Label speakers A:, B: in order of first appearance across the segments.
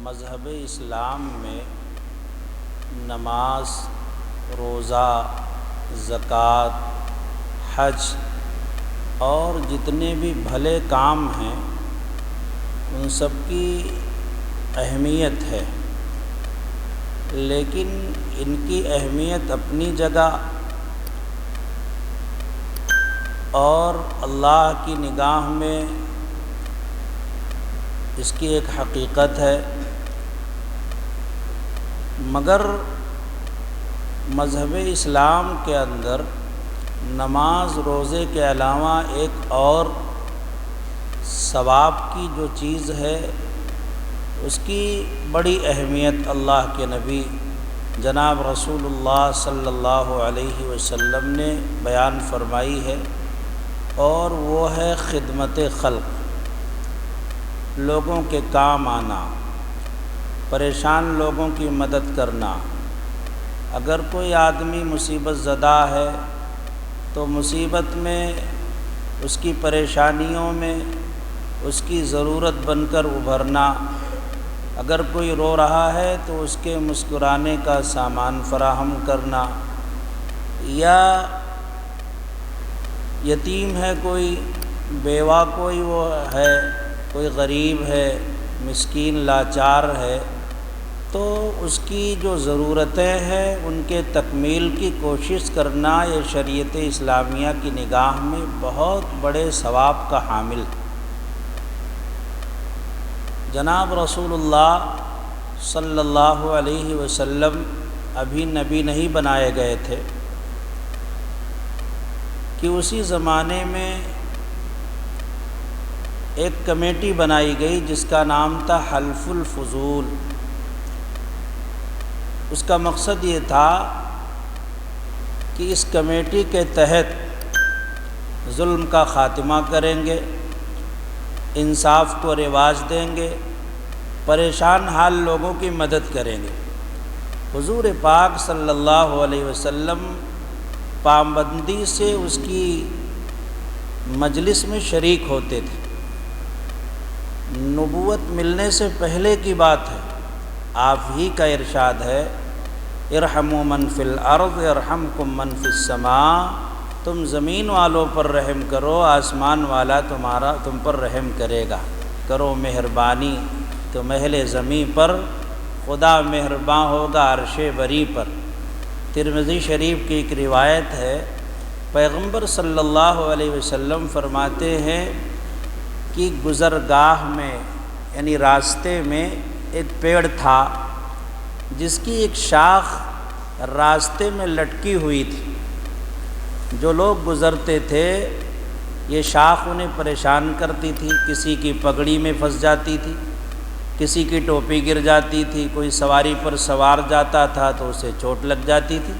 A: مذہب اسلام میں نماز، روزہ، زکوٰۃ، حج اور جتنے بھی بھلے کام ہیں ان سب کی اہمیت ہے، لیکن ان کی اہمیت اپنی جگہ اور اللہ کی نگاہ میں اس کی ایک حقیقت ہے، مگر مذہب اسلام کے اندر نماز روزے کے علاوہ ایک اور ثواب کی جو چیز ہے اس کی بڑی اہمیت اللہ کے نبی جناب رسول اللہ صلی اللہ علیہ وسلم نے بیان فرمائی ہے، اور وہ ہے خدمت خلق، لوگوں کے کام آنا، پریشان لوگوں کی مدد کرنا۔ اگر کوئی آدمی مصیبت زدہ ہے تو مصیبت میں، اس کی پریشانیوں میں اس کی ضرورت بن کر ابھرنا، اگر کوئی رو رہا ہے تو اس کے مسکرانے کا سامان فراہم کرنا، یا یتیم ہے کوئی، بیوہ کوئی وہ ہے، کوئی غریب ہے، مسکین لاچار ہے، تو اس کی جو ضرورتیں ہیں ان کے تکمیل کی کوشش کرنا، یہ شریعت اسلامیہ کی نگاہ میں بہت بڑے ثواب کا حامل ہے۔ جناب رسول اللہ صلی اللہ علیہ وسلم ابھی نبی نہیں بنائے گئے تھے کہ اسی زمانے میں ایک کمیٹی بنائی گئی جس کا نام تھا حلف الفضول۔ اس کا مقصد یہ تھا کہ اس کمیٹی کے تحت ظلم کا خاتمہ کریں گے، انصاف کو رواج دیں گے، پریشان حال لوگوں کی مدد کریں گے۔ حضور پاک صلی اللہ علیہ وسلم پابندی سے اس کی مجلس میں شریک ہوتے تھے۔ نبوت ملنے سے پہلے کی بات ہے، آپ ہی کا ارشاد ہے، ارحموا من فی الارض یرحمکم من فی السماء، تم زمین والوں پر رحم کرو، آسمان والا تم پر رحم کرے گا، کرو مہربانی تو اہل زمین پر خدا مہرباں ہوگا عرش بری پر۔ ترمذی شریف کی ایک روایت ہے، پیغمبر صلی اللہ علیہ وسلم فرماتے ہیں کہ گزرگاہ میں یعنی راستے میں ایک پیڑ تھا جس کی ایک شاخ راستے میں لٹکی ہوئی تھی۔ جو لوگ گزرتے تھے یہ شاخ انہیں پریشان کرتی تھی، کسی کی پگڑی میں پھنس جاتی تھی، کسی کی ٹوپی گر جاتی تھی، کوئی سواری پر سوار جاتا تھا تو اسے چوٹ لگ جاتی تھی۔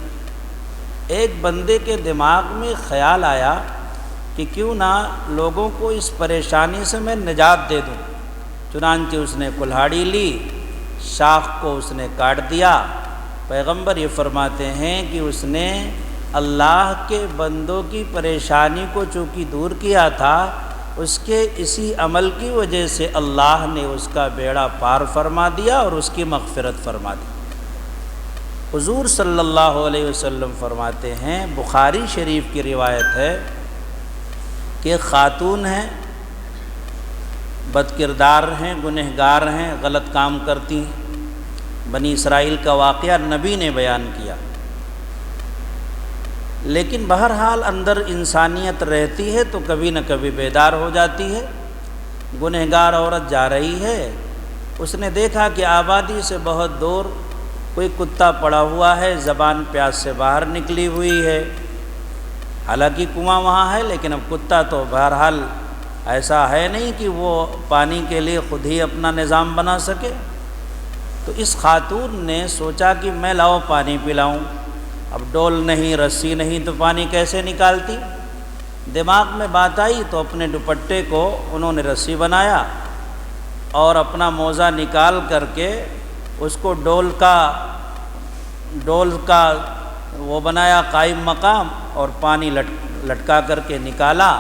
A: ایک بندے کے دماغ میں خیال آیا کہ کیوں نہ لوگوں کو اس پریشانی سے میں نجات دے دوں، چنانچہ اس نے کلہاڑی لی، شاخ کو اس نے کاٹ دیا۔ پیغمبر یہ فرماتے ہیں کہ اس نے اللہ کے بندوں کی پریشانی کو چونکہ دور کیا تھا، اس کے اسی عمل کی وجہ سے اللہ نے اس کا بیڑا پار فرما دیا اور اس کی مغفرت فرما دی۔ حضور صلی اللہ علیہ وسلم فرماتے ہیں، بخاری شریف کی روایت ہے کہ خاتون ہیں، بد کردار ہیں، گنہگار ہیں، غلط کام کرتی ہیں۔ بنی اسرائیل کا واقعہ نبی نے بیان کیا، لیکن بہرحال اندر انسانیت رہتی ہے تو کبھی نہ کبھی بیدار ہو جاتی ہے۔ گنہگار عورت جا رہی ہے، اس نے دیکھا کہ آبادی سے بہت دور کوئی کتا پڑا ہوا ہے، زبان پیاس سے باہر نکلی ہوئی ہے، حالانکہ کنواں وہاں ہے، لیکن اب کتا تو بہرحال ایسا ہے نہیں کہ وہ پانی کے لیے خود ہی اپنا نظام بنا سکے۔ تو اس خاتون نے سوچا کہ میں لاؤ پانی پلاؤں، اب ڈول نہیں، رسی نہیں، تو پانی کیسے نکالتی؟ دماغ میں بات آئی تو اپنے دوپٹے کو انہوں نے رسی بنایا اور اپنا موزہ نکال کر کے اس کو ڈول کا وہ بنایا قائم مقام، اور پانی لٹکا کر کے نکالا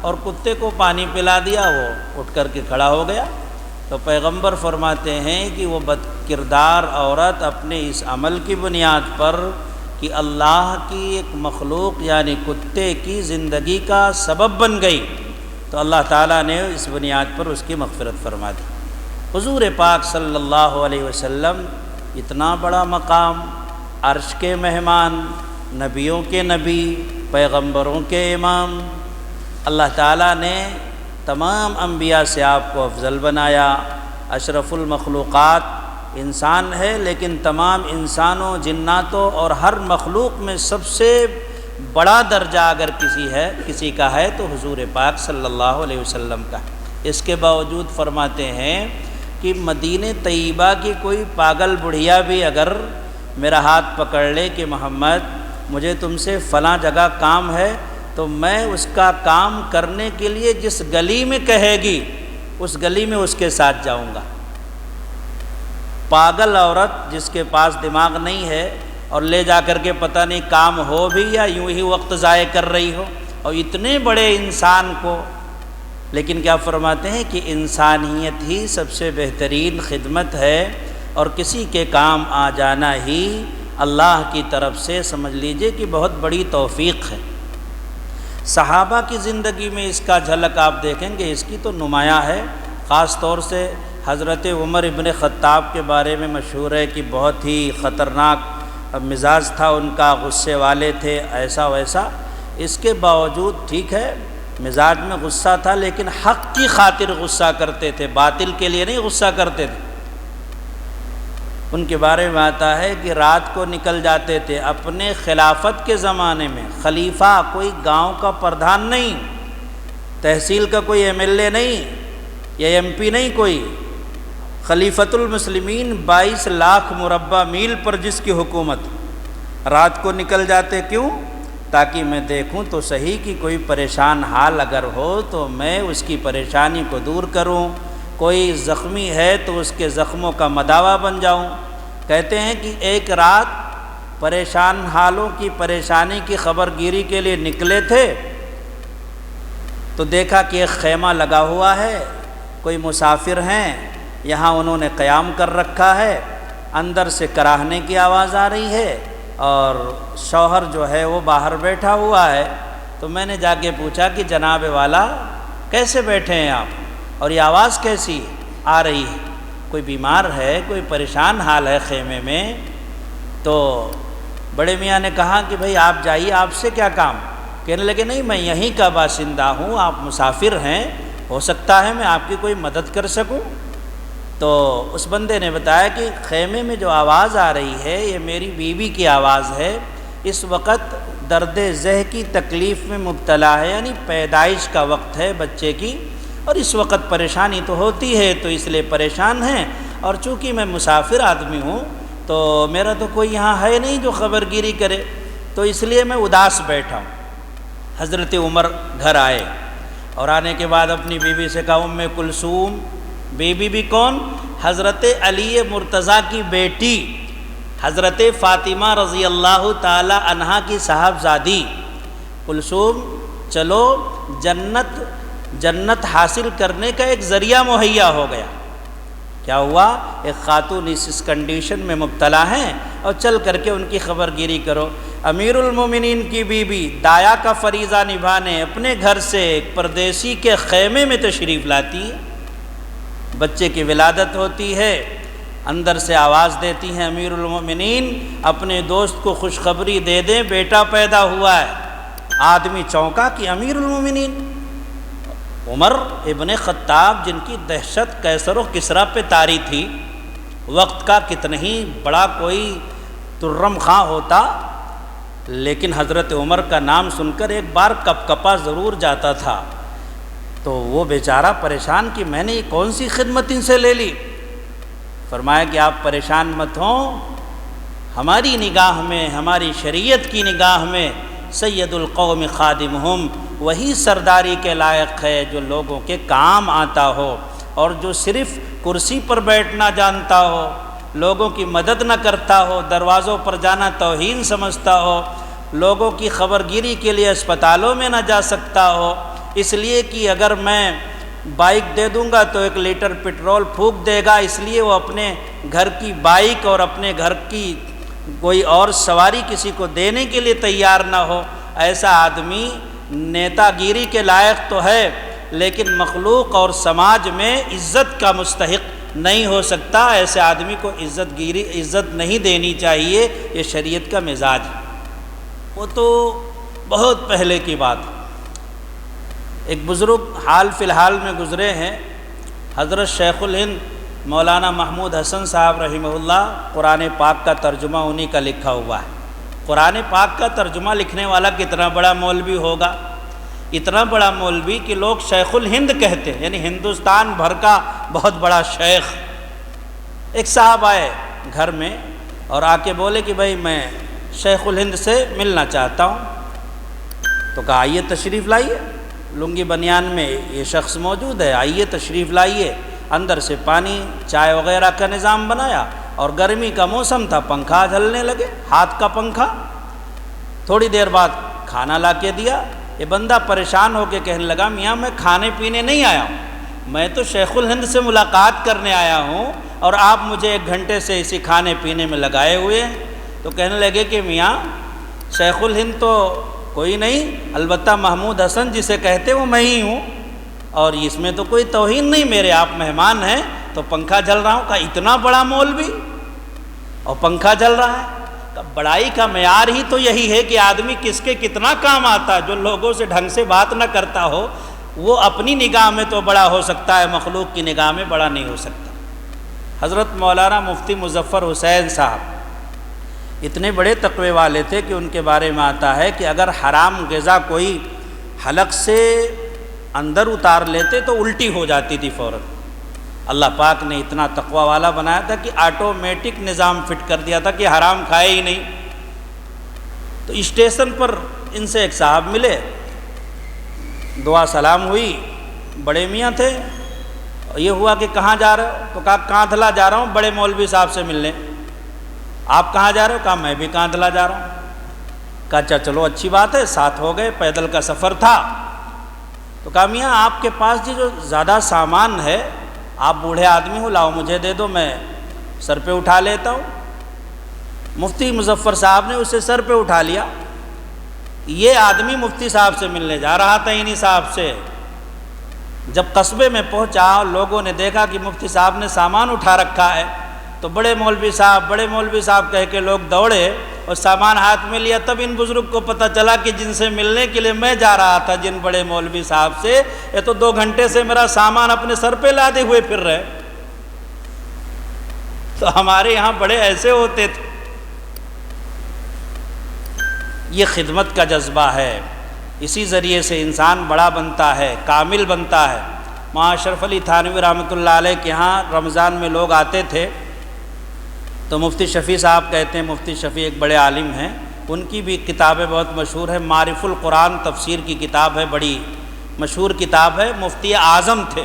A: اور کتے کو پانی پلا دیا، وہ اٹھ کر کے کھڑا ہو گیا۔ تو پیغمبر فرماتے ہیں کہ وہ بد کردار عورت اپنے اس عمل کی بنیاد پر کہ اللہ کی ایک مخلوق یعنی کتے کی زندگی کا سبب بن گئی، تو اللہ تعالیٰ نے اس بنیاد پر اس کی مغفرت فرما دی۔ حضور پاک صلی اللہ علیہ وسلم اتنا بڑا مقام، عرش کے مہمان، نبیوں کے نبی، پیغمبروں کے امام، اللہ تعالیٰ نے تمام انبیاء سے آپ کو افضل بنایا، اشرف المخلوقات انسان ہے، لیکن تمام انسانوں، جناتوں اور ہر مخلوق میں سب سے بڑا درجہ اگر کسی کا ہے تو حضور پاک صلی اللہ علیہ وسلم کا ہے۔ اس کے باوجود فرماتے ہیں کہ مدینہ طیبہ کی کوئی پاگل بڑھیا بھی اگر میرا ہاتھ پکڑ لے کہ محمد مجھے تم سے فلاں جگہ کام ہے، تو میں اس کا کام کرنے کے لیے جس گلی میں کہے گی اس گلی میں اس کے ساتھ جاؤں گا۔ پاگل عورت جس کے پاس دماغ نہیں ہے اور لے جا کر کے پتہ نہیں کام ہو بھی یا یوں ہی وقت ضائع کر رہی ہو، اور اتنے بڑے انسان کو، لیکن کیا فرماتے ہیں کہ انسانیت ہی سب سے بہترین خدمت ہے، اور کسی کے کام آ جانا ہی اللہ کی طرف سے سمجھ لیجئے کہ بہت بڑی توفیق ہے۔ صحابہ کی زندگی میں اس کا جھلک آپ دیکھیں گے، اس کی تو نمایاں ہے۔ خاص طور سے حضرت عمر ابن خطاب کے بارے میں مشہور ہے کہ بہت ہی خطرناک مزاج تھا ان کا، غصے والے تھے، ایسا ویسا۔ اس کے باوجود ٹھیک ہے مزاج میں غصہ تھا، لیکن حق کی خاطر غصہ کرتے تھے، باطل کے لیے نہیں غصہ کرتے تھے۔ ان کے بارے میں آتا ہے کہ رات کو نکل جاتے تھے اپنے خلافت کے زمانے میں، خلیفہ کوئی گاؤں کا پردھان نہیں، تحصیل کا کوئی ایم ایل اے نہیں یا ایم پی نہیں، کوئی خلیفۃ المسلمین 22 لاکھ مربع میل پر جس کی حکومت، رات کو نکل جاتے کیوں؟ تاکہ میں دیکھوں تو صحیح کہ کوئی پریشان حال اگر ہو تو میں اس کی پریشانی کو دور کروں، کوئی زخمی ہے تو اس کے زخموں کا مداوا بن جاؤں۔ کہتے ہیں کہ ایک رات پریشان حالوں کی پریشانی کی خبر گیری کے لیے نکلے تھے تو دیکھا کہ ایک خیمہ لگا ہوا ہے، کوئی مسافر ہیں، یہاں انہوں نے قیام کر رکھا ہے، اندر سے کراہنے کی آواز آ رہی ہے اور شوہر جو ہے وہ باہر بیٹھا ہوا ہے۔ تو میں نے جا کے پوچھا کہ جناب والا کیسے بیٹھے ہیں آپ، اور یہ آواز کیسی آ رہی ہے؟ کوئی بیمار ہے، کوئی پریشان حال ہے خیمے میں؟ تو بڑے میاں نے کہا کہ بھئی آپ جائیے، آپ سے کیا کام؟ کہنے لگے نہیں میں یہیں کا باشندہ ہوں، آپ مسافر ہیں، ہو سکتا ہے میں آپ کی کوئی مدد کر سکوں۔ تو اس بندے نے بتایا کہ خیمے میں جو آواز آ رہی ہے یہ میری بیوی کی آواز ہے، اس وقت درد ذہ کی تکلیف میں مبتلا ہے، یعنی پیدائش کا وقت ہے بچے کی، اور اس وقت پریشانی تو ہوتی ہے تو اس لیے پریشان ہیں، اور چونکہ میں مسافر آدمی ہوں تو میرا تو کوئی یہاں ہے نہیں جو خبر گیری کرے، تو اس لیے میں اداس بیٹھا ہوں۔ حضرت عمر گھر آئے اور آنے کے بعد اپنی بیوی سے کہا ام کلثوم، بیوی بھی کون؟ حضرت علی مرتضیٰ کی بیٹی، حضرت فاطمہ رضی اللہ تعالی عنہا کی صاحبزادی کلثوم، چلو جنت حاصل کرنے کا ایک ذریعہ مہیا ہو گیا۔ کیا ہوا؟ ایک خاتون اس کنڈیشن میں مبتلا ہیں اور چل کر کے ان کی خبر گیری کرو۔ امیر المومنین کی بیوی دایا کا فریضہ نبھانے اپنے گھر سے ایک پردیسی کے خیمے میں تشریف لاتی ہے، بچے کی ولادت ہوتی ہے، اندر سے آواز دیتی ہیں امیر المومنین اپنے دوست کو خوشخبری دے دیں بیٹا پیدا ہوا ہے۔ آدمی چونکا کہ امیر المومنین عمر ابن خطاب، جن کی دہشت قیصر و کسریٰ پہ طاری تھی، وقت کا کتنا ہی بڑا کوئی ترم خاں ہوتا، لیکن حضرت عمر کا نام سن کر ایک بار کپ کپا ضرور جاتا تھا۔ تو وہ بیچارہ پریشان کہ میں نے یہ کون سی خدمت ان سے لے لی؟ فرمایا کہ آپ پریشان مت ہوں، ہماری نگاہ میں، ہماری شریعت کی نگاہ میں سید القوم خادمہم، وہی سرداری کے لائق ہے جو لوگوں کے کام آتا ہو، اور جو صرف کرسی پر بیٹھنا جانتا ہو، لوگوں کی مدد نہ کرتا ہو، دروازوں پر جانا توہین سمجھتا ہو، لوگوں کی خبر گیری کے لیے اسپتالوں میں نہ جا سکتا ہو، اس لیے کہ اگر میں بائک دے دوں گا تو 1 لیٹر پٹرول پھونک دے گا، اس لیے وہ اپنے گھر کی بائک اور اپنے گھر کی کوئی اور سواری کسی کو دینے کے لیے تیار نہ ہو، ایسا آدمی نیتا گیری کے لائق تو ہے لیکن مخلوق اور سماج میں عزت کا مستحق نہیں ہو سکتا۔ ایسے آدمی کو عزت نہیں دینی چاہیے، یہ شریعت کا مزاج ہے۔ وہ تو بہت پہلے کی بات ہے۔ ایک بزرگ حال فی الحال میں گزرے ہیں، حضرت شیخ الہند مولانا محمود حسن صاحب رحمہ اللہ، قرآن پاک کا ترجمہ انہی کا لکھا ہوا ہے۔ قرآن پاک کا ترجمہ لکھنے والا کتنا بڑا مولوی ہوگا، اتنا بڑا مولوی کہ لوگ شیخ الہند کہتے ہیں، یعنی ہندوستان بھر کا بہت بڑا شیخ۔ ایک صاحب آئے گھر میں اور آ کے بولے کہ بھائی میں شیخ الہند سے ملنا چاہتا ہوں، تو کہا آئیے تشریف لائیے، لنگی بنیان میں یہ شخص موجود ہے، آئیے تشریف لائیے۔ اندر سے پانی چائے وغیرہ کا نظام بنایا اور گرمی کا موسم تھا، پنکھا جھلنے لگے، ہاتھ کا پنکھا۔ تھوڑی دیر بعد کھانا لا کے دیا۔ یہ بندہ پریشان ہو کے کہنے لگا میاں میں کھانے پینے نہیں آیا ہوں، میں تو شیخ الہند سے ملاقات کرنے آیا ہوں اور آپ مجھے 1 گھنٹے سے اسی کھانے پینے میں لگائے ہوئے ہیں۔ تو کہنے لگے کہ میاں شیخ الہند تو کوئی نہیں، البتہ محمود حسن جسے کہتے وہ میں ہی ہوں، اور اس میں تو کوئی توہین نہیں، میرے آپ مہمان ہیں تو پنکھا جل رہا ہوں۔ کہا اتنا بڑا مولوی اور پنکھا جل رہا ہے؟ بڑائی کا معیار ہی تو یہی ہے کہ آدمی کس کے کتنا کام آتا ہے۔ جو لوگوں سے ڈھنگ سے بات نہ کرتا ہو وہ اپنی نگاہ میں تو بڑا ہو سکتا ہے، مخلوق کی نگاہ میں بڑا نہیں ہو سکتا۔ حضرت مولانا مفتی مظفر حسین صاحب اتنے بڑے تقوی والے تھے کہ ان کے بارے میں آتا ہے کہ اگر حرام غذا کوئی حلق سے اندر اتار لیتے تو الٹی ہو جاتی تھی فوراً۔ اللہ پاک نے اتنا تقوی والا بنایا تھا کہ آٹومیٹک نظام فٹ کر دیا تھا کہ حرام کھائے ہی نہیں۔ تو اسٹیشن پر ان سے ایک صاحب ملے، دعا سلام ہوئی، بڑے میاں تھے۔ یہ ہوا کہ کہاں جا رہے ہو؟ تو کہا کاندھلا جا رہا ہوں بڑے مولوی صاحب سے ملنے۔ آپ کہاں جا رہے ہو؟ کہا میں بھی کاندھلا جا رہا ہوں۔ کہا اچھا چلو اچھی بات ہے، ساتھ ہو گئے، پیدل کا سفر تھا۔ تو کہا میاں آپ کے پاس جو زیادہ سامان ہے، آپ بوڑھے آدمی ہو، لاؤ مجھے دے دو، میں سر پہ اٹھا لیتا ہوں۔ مفتی مظفر صاحب نے اسے سر پہ اٹھا لیا۔ یہ آدمی مفتی صاحب سے ملنے جا رہا تھا انہی صاحب سے۔ جب قصبے میں پہنچا لوگوں نے دیکھا کہ مفتی صاحب نے سامان اٹھا رکھا ہے تو بڑے مولوی صاحب کہہ کے لوگ دوڑے اور سامان ہاتھ میں لیا۔ تب ان بزرگ کو پتہ چلا کہ جن سے ملنے کے لیے میں جا رہا تھا، جن بڑے مولوی صاحب سے، یہ تو 2 گھنٹے سے میرا سامان اپنے سر پہ لادے ہوئے پھر رہے۔ تو ہمارے یہاں بڑے ایسے ہوتے تھے۔ یہ خدمت کا جذبہ ہے، اسی ذریعے سے انسان بڑا بنتا ہے، کامل بنتا ہے۔ مولانا اشرف علی تھانوی رحمۃ اللہ علیہ کے ہاں رمضان میں لوگ آتے تھے تو مفتی شفیع صاحب کہتے ہیں، مفتی شفیع ایک بڑے عالم ہیں، ان کی بھی کتابیں بہت مشہور ہیں۔ معارف القرآن تفسیر کی کتاب ہے، بڑی مشہور کتاب ہے۔ مفتی اعظم تھے،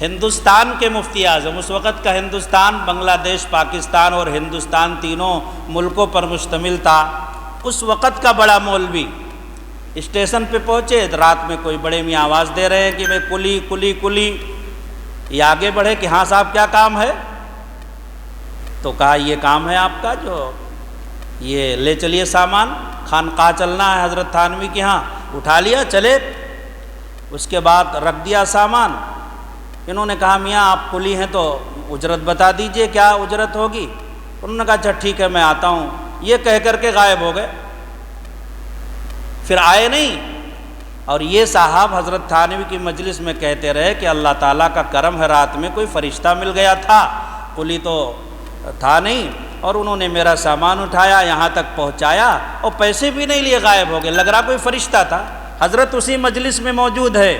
A: ہندوستان کے مفتی اعظم۔ اس وقت کا ہندوستان بنگلہ دیش، پاکستان اور ہندوستان تینوں ملکوں پر مشتمل تھا۔ اس وقت کا بڑا مولوی اسٹیشن پہ پہنچے، رات میں کوئی بڑے میاں آواز دے رہے ہیں کہ میں کلی کلی کلی۔ یہ آگے بڑھے کہ ہاں صاحب کیا کام ہے؟ تو کہا یہ کام ہے آپ کا، جو یہ لے چلیے سامان، خانقاہ چلنا ہے حضرت تھانوی کے ہاں۔ اٹھا لیا، چلے۔ اس کے بعد رکھ دیا سامان۔ انہوں نے کہا میاں آپ کلی ہیں تو اجرت بتا دیجئے، کیا اجرت ہوگی؟ انہوں نے کہا اچھا ٹھیک ہے میں آتا ہوں، یہ کہہ کر کے غائب ہو گئے، پھر آئے نہیں۔ اور یہ صاحب حضرت تھانوی کی مجلس میں کہتے رہے کہ اللہ تعالیٰ کا کرم ہے، رات میں کوئی فرشتہ مل گیا تھا، کلی تو تھا نہیں، اور انہوں نے میرا سامان اٹھایا، یہاں تک پہنچایا اور پیسے بھی نہیں لیے، غائب ہو گئے۔ لگ رہا کوئی فرشتہ تھا۔ حضرت اسی مجلس میں موجود ہے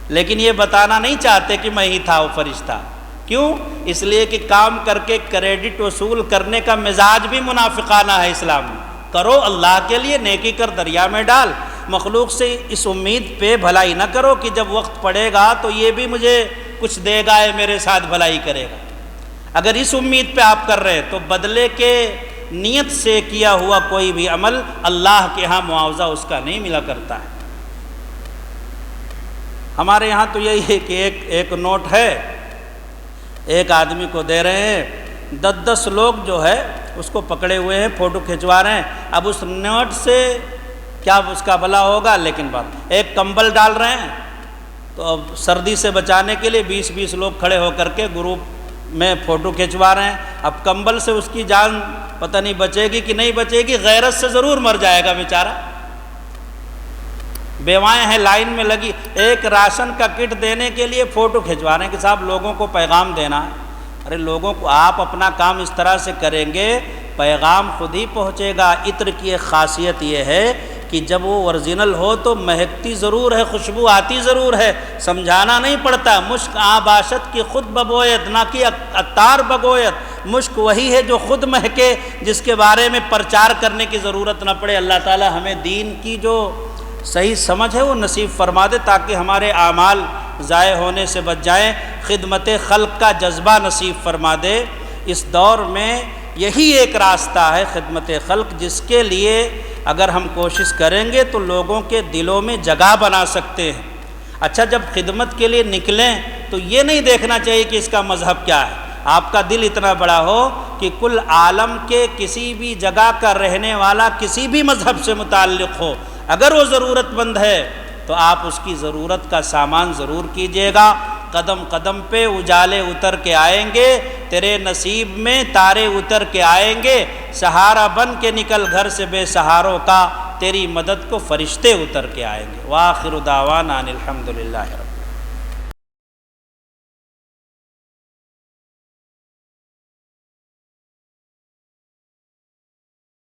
A: لیکن یہ بتانا نہیں چاہتے کہ میں ہی تھا وہ فرشتہ۔ کیوں؟ اس لیے کہ کام کر کے کریڈٹ وصول کرنے کا مزاج بھی منافقانہ ہے اسلام میں۔ کرو اللہ کے لیے، نیکی کر دریا میں ڈال۔ مخلوق سے اس امید پہ بھلائی نہ کرو کہ جب وقت پڑے گا تو یہ بھی مجھے کچھ دے گا، یہ میرے ساتھ بھلائی کرے گا۔ اگر اس امید پہ آپ کر رہے تو بدلے کے نیت سے کیا ہوا کوئی بھی عمل اللہ کے ہاں معاوضہ اس کا نہیں ملا کرتا ہے۔ ہمارے یہاں تو یہی ہے کہ ایک نوٹ ہے، ایک آدمی کو دے رہے ہیں، 10 لوگ جو ہے اس کو پکڑے ہوئے ہیں، فوٹو کھنچوا رہے ہیں۔ اب اس نوٹ سے کیا اس کا بھلا ہوگا؟ لیکن بات ایک کمبل ڈال رہے ہیں تو اب سردی سے بچانے کے لیے 20 لوگ کھڑے ہو کر کے گروپ میں فوٹو کھنچوا رہے ہیں۔ اب کمبل سے اس کی جان پتہ نہیں بچے گی کہ نہیں بچے گی، غیرت سے ضرور مر جائے گا بیچارہ۔ بیوائیں ہیں لائن میں لگی، ایک راشن کا کٹ دینے کے لیے فوٹو کھنچوا رہے ہیں کہ صاحب لوگوں کو پیغام دینا ہے۔ ارے لوگوں کو آپ اپنا کام اس طرح سے کریں گے پیغام خود ہی پہنچے گا۔ عطر کی ایک خاصیت یہ ہے کہ جب وہ اوریجنل ہو تو مہکتی ضرور ہے، خوشبو آتی ضرور ہے، سمجھانا نہیں پڑتا۔ مشک آباشت کی خود ببویت، نہ کہ عطار بگویت۔ مشک وہی ہے جو خود مہکے، جس کے بارے میں پرچار کرنے کی ضرورت نہ پڑے۔ اللہ تعالی ہمیں دین کی جو صحیح سمجھ ہے وہ نصیب فرما دے تاکہ ہمارے اعمال ضائع ہونے سے بچ جائیں، خدمت خلق کا جذبہ نصیب فرما دے۔ اس دور میں یہی ایک راستہ ہے خدمت خلق، جس کے لیے اگر ہم کوشش کریں گے تو لوگوں کے دلوں میں جگہ بنا سکتے ہیں۔ اچھا، جب خدمت کے لیے نکلیں تو یہ نہیں دیکھنا چاہیے کہ اس کا مذہب کیا ہے۔ آپ کا دل اتنا بڑا ہو کہ کل عالم کے کسی بھی جگہ کا رہنے والا کسی بھی مذہب سے متعلق ہو، اگر وہ ضرورت مند ہے تو آپ اس کی ضرورت کا سامان ضرور کیجیے گا۔ قدم قدم پہ اجالے اتر کے آئیں گے، تیرے نصیب میں تارے اتر کے آئیں گے، سہارا بن کے نکل گھر سے بے سہاروں کا، تیری مدد کو فرشتے اتر کے آئیں گے۔ وآخر دعوانا ان الحمدللہ۔